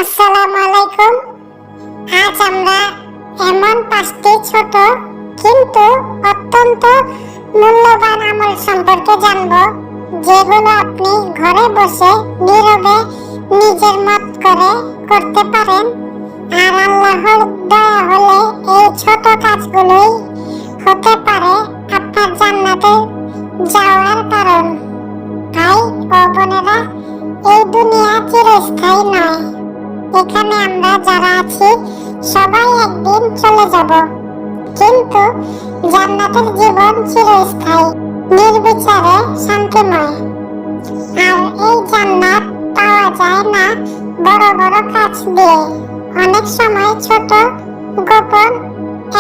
আসসালামু আলাইকুম। আজ আমরা এমন 5টি ছোট কিন্তু অত্যন্ত মূল্যবান আমল সম্পর্কে জানব, যেগুলো আপনি ঘরে বসে নীরবে নিজের মত করে করতে পারেন। আর আল্লাহর দয়া হলে এই ছোট কাজগুলোই হতে পারে আপনার জান্নাতে যাওয়ার কারণ। ভাই ও বোনেরা, এই দুনিয়া চিরস্থায়ী নয়। এখানে আমরা যারা আছি সবাই একদিন চলে যাব, কিন্তু জান্নাতের জীবন চিরস্থায়ী, নির্বিচারে শান্তিময়। আর এই জান্নাত পাওয়া যায় না বড় বড় কাজ দিয়ে, অনেক সময় ছোট গোপন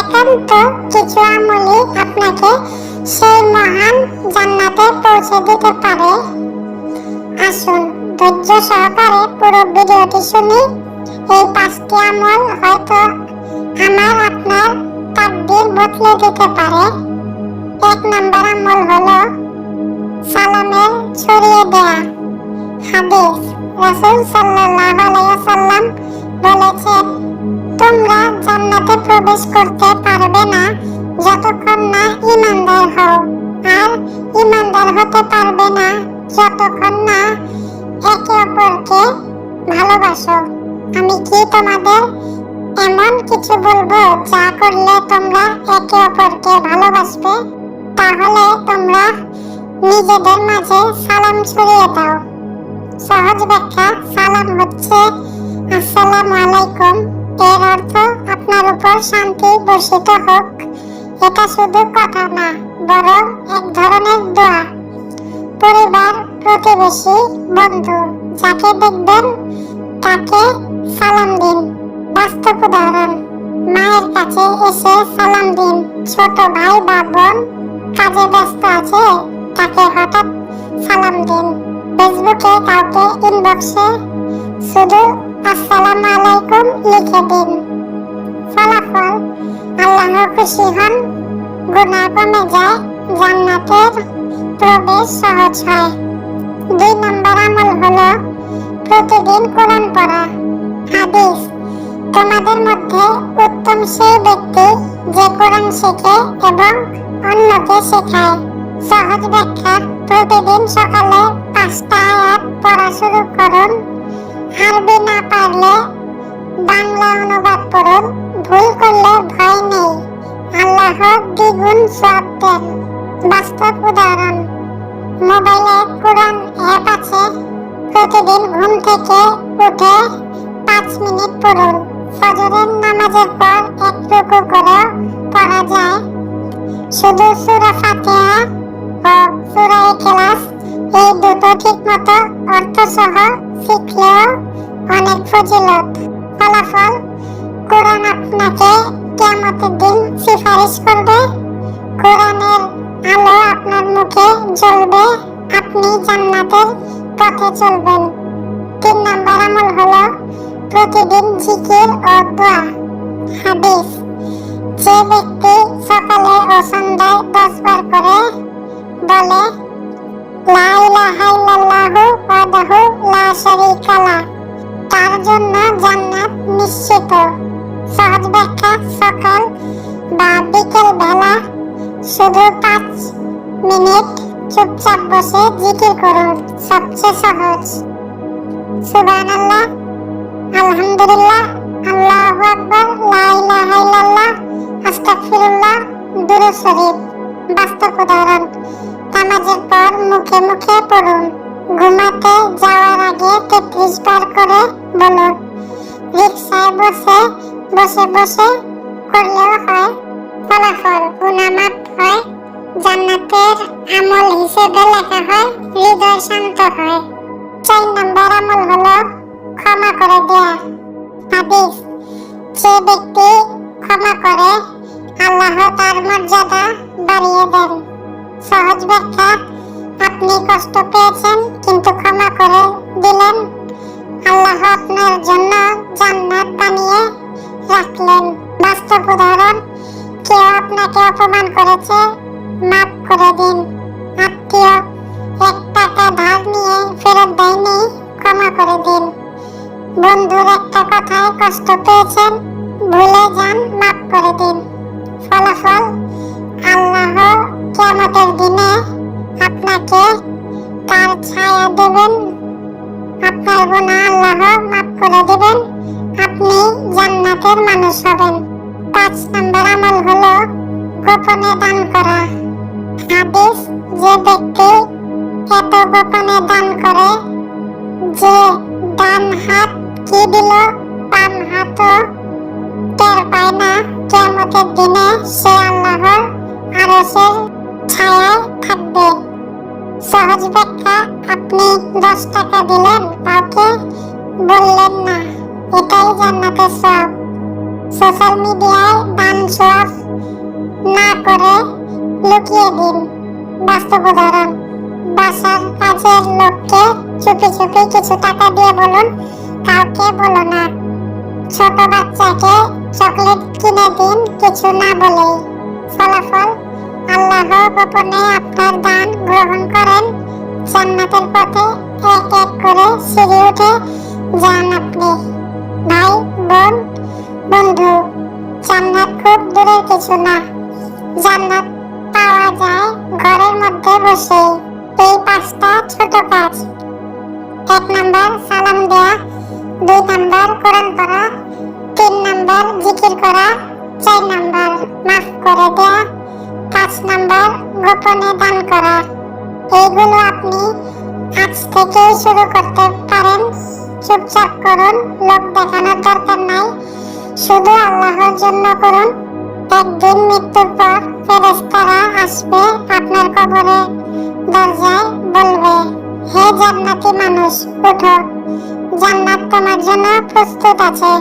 একান্ত কিছু আমলই আপনাকে সেই মহান জান্নাতে পৌঁছে দিতে পারে। আসুন ধৈর্য সহকারে পুরো ভিডিওটি শুনি। এই 5টি আমল হয়তো আপনার তাকদীর বদলে দিতে পারে। 1 নম্বর আমল হলো সালামের ছড়িয়ে দেয়া। হাদিস, রাসূল সাল্লাল্লাহু আলাইহি ওয়াসাল্লাম বলেছেন, তোমরা জান্নাতে প্রবেশ করতে পারবে না যতক্ষণ না ঈমানদার হও, আর ঈমানদার হতে পারবে না যতক্ষণ না একে অপরকে ভালোবাসো। আমি কি তোমাদের এমন কিছু বলবো যা করলে তোমরা একে অপরকে ভালোবাসবে? তাহলে তোমরা নিজেদের মাঝে সালাম ছড়িয়ে দাও। সহজ ব্যাখ্যা, সালাম হচ্ছে আসসালামু আলাইকুম। এর অর্থ আপনার উপর শান্তি বর্ষিত হোক। এটা শুধু কথা না, বরং এক ধরনের দোয়া। পরিবার, প্রতিবেশী, বন্ধু যাকে দেখবেন তাকে সালাম দিন। বাস্তব উদাহরণ, মায়ের কাছে এসে সালাম দিন। ছোট ভাই বা বোন কাজে ব্যস্ত আছে, তাকে হঠাৎ সালাম দিন। ফেসবুকে কাউকে ইনবক্সে শুধু আসসালামু আলাইকুম লিখে দিন। ফলাফল, আল্লাহ খুশি হন, গুনাহ কমে যায়, জান্নাতের প্রবেশ সহজ হয়। 2 নম্বর আমল হলো প্রতিদিন কোরআন পড়া। হাদিস, তোমাদের মধ্যে উত্তম সেই ব্যক্তি যে কোরআন শেখে এবং অন্যকে শেখায়। সহজ ব্যাখ্যা, প্রতিদিন সকালে 5টা আয়াত পড়া শুরু করুন। আরবি না পারলে বাংলা অনুবাদ পড়ুন। ভুল করলে ভয় নেই, আল্লাহ দ্বিগুণ সওয়াব দেন। বাস্তব উদাহরণ, মোবাইলে কোরআন অ্যাপ আছে, প্রতিদিন ঘুম থেকে উঠে 5 মিনিট পড়ুন। ফজরের নামাজের পর 1 রুকু করে পড়া যায়। শুধু সূরা ফাতিহা ও সূরা ইখলাস এই দুটো ঠিকমতো অর্থ সহ শিখলেও অনেক ফজিলত। ফলাফল, কোরআন আপনাকে কিয়ামতের দিন সিফারিশ করবে। কোরআনের আলো আপনার মুখে জ্বলবে, আপনি জান্নাতের পথে চলবেন। 3 নম্বর আমল হলো প্রতিদিন জিকির ও দোয়া। হাদিস, যে ব্যক্তি সকালে ও সন্ধ্যায় 10 বার করে বলে লা ইলাহা ইল্লাল্লাহু ওয়াহদাহু লা শারীকা লাহ, তার জন্য জান্নাত নিশ্চিত। সহজ ব্যাখ্যা, সকাল বা বিকেল বেলা শুধু 5 মিনিট চুপচাপ বসে জিকির করুন, সবচেয়ে সহজ। সুবহানাল্লাহ, আলহামদুলিল্লাহ, আল্লাহু আকবার, লা ইলাহা ইল্লাল্লাহ, আস্তাগফিরুল্লাহ, দুরূদ শরীফ। বাস্তব উদাহরণ, নামাজের পর মুখে মুখে পড়ুন। ঘুমাতে যাওয়ার আগে 33 বার করে বলুন। রিকশায় বসে বসে করলেও হয়। ফলাফল, গুনাহ মাফ হয়, জান্নাতের আমল হিসেবে লেখা হয়, হৃদয় শান্ত হয়। 4 নম্বর আমল হলো ক্ষমা করে দেয়া। হাদিস, যে ব্যক্তি ক্ষমা করে আল্লাহ তার মর্যাদা বাড়িয়ে দেন। সহজ ব্যাখ্যা, আপনি কষ্ট পেয়েছেন কিন্তু ক্ষমা করে দিলেন, আল্লাহ আপনার জন্য জান্নাত বানিয়ে রাখলেন। বাস্তব উদাহরণ, কেউ আপনাকে অপমান করেছে, মাফ করে দিন। আত্মীয় 1 টাকা ধার নিয়ে ফেরত দেয়নি, ক্ষমা করে দিন। বন্ধুর আমাদের একটা কথায় কষ্ট পেয়েছেন, ভুলে যান, মাফ করে দিন। ফলাফল আল্লাহ কিয়ামতের দিনে আপনাকে তার ছায়া দেবেন, আপনার গুনাহ আল্লাহ মাফ করে দিবেন, আপনি জান্নাতের মানুষ হবেন। 5 নম্বর আমল হলো গোপনে দান করা। হাদিস, যে ব্যক্তি এত গোপনে দান করে যে ডান হাত কি দিল বাম হাতও টের পায় না, কিয়ামতের দিনে সে আল্লাহর আরশের ছায়ায় থাকবে। সহজ ব্যাখ্যা, আপনি 10 টাকা দিলেন, কাউকে বললেন না, এটাই জান্নাতের সওয়াব। সোশ্যাল মিডিয়ায় দান শোয়াফ না করে লুকিয়ে দিন। বাস্তব উদাহরণ, বাসার কাজের লোককে চুপি চুপি কিছু টাকা দিয়ে বলুন, কাউকে বলো না। ছোট বাচ্চাকে চকলেট কিনে দিন কিছু না বলেই। ফলাফল আল্লাহ গোপনে আপনার দান গ্রহণ করেন, জান্নাতের পথে এক এক করে সিঁড়ি উঠে যান আপনি। ভাই, বোন, বন্ধু, জান্নাত খুব দূরের কিছু না, জান্নাত পাওয়া যায় ঘরের মধ্যে বসে। এই 5টা ছোট কাজ: 1 নাম্বার সালাম দেয়া, 2 নাম্বার কোরআন পড়া, 3 নাম্বার জিকির করা, 4 নাম্বার মাফ করে দেয়া, 5 নাম্বার গোপনে দান করা। এইগুলো আপনি আজ থেকেই শুরু করতে পারেন। চুপচাপ করুন, লোক দেখানোর দরকার নাই, শুধু আল্লাহর জন্য করুন। একদিন মৃত্যুর পর ফেরেশতারা আসবে আপনার কবরে দরজায়, বলবে, হে জান্নাতি মানুষ, উঠো, জান্নাত তোমার জন্য প্রস্তুত আছে।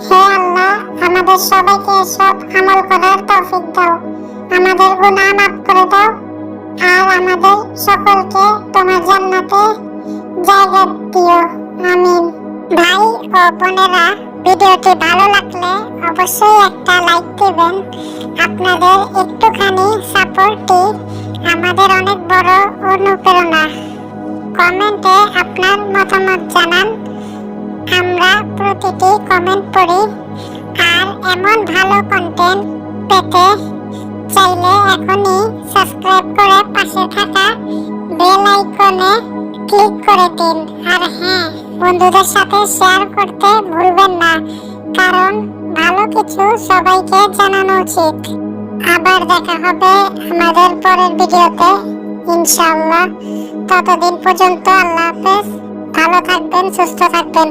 হে আল্লাহ, আমাদের সবাইকে সৎ আমল করার তৌফিক দাও, আমাদের গুনাহ মাফ করে দাও, আর আমাদের সকলকে তোমার জান্নাতে জায়গা দিও, আমিন। ভাই ও বোনেরা, ভিডিওটি ভালো লাগলে অবশ্যই একটা লাইক দিবেন। আপনাদের একটুখানি সাপোর্টই আমাদের অনেক বড় অনুপ্রেরণা। কমেন্টে আপনার মতামত জানান, আমরা প্রতিটি কমেন্ট পড়ি। আর এমন ভালো কন্টেন্ট পেতে চাইলে এখনই সাবস্ক্রাইব করে পাশে থাকা বেল আইকনে ক্লিক করে দিন। আর হ্যাঁ, বন্ধুদের সাথে শেয়ার করতে ভুলবেন না, কারণ ভালো কিছু সবাইকে জানানো উচিত। আবার দেখা হবে আমাদের পরের ভিডিওতে ইনশাআল্লাহ। ততদিন পর্যন্ত আল্লাহ হাফেজ, ভালো থাকবেন, সুস্থ থাকবেন।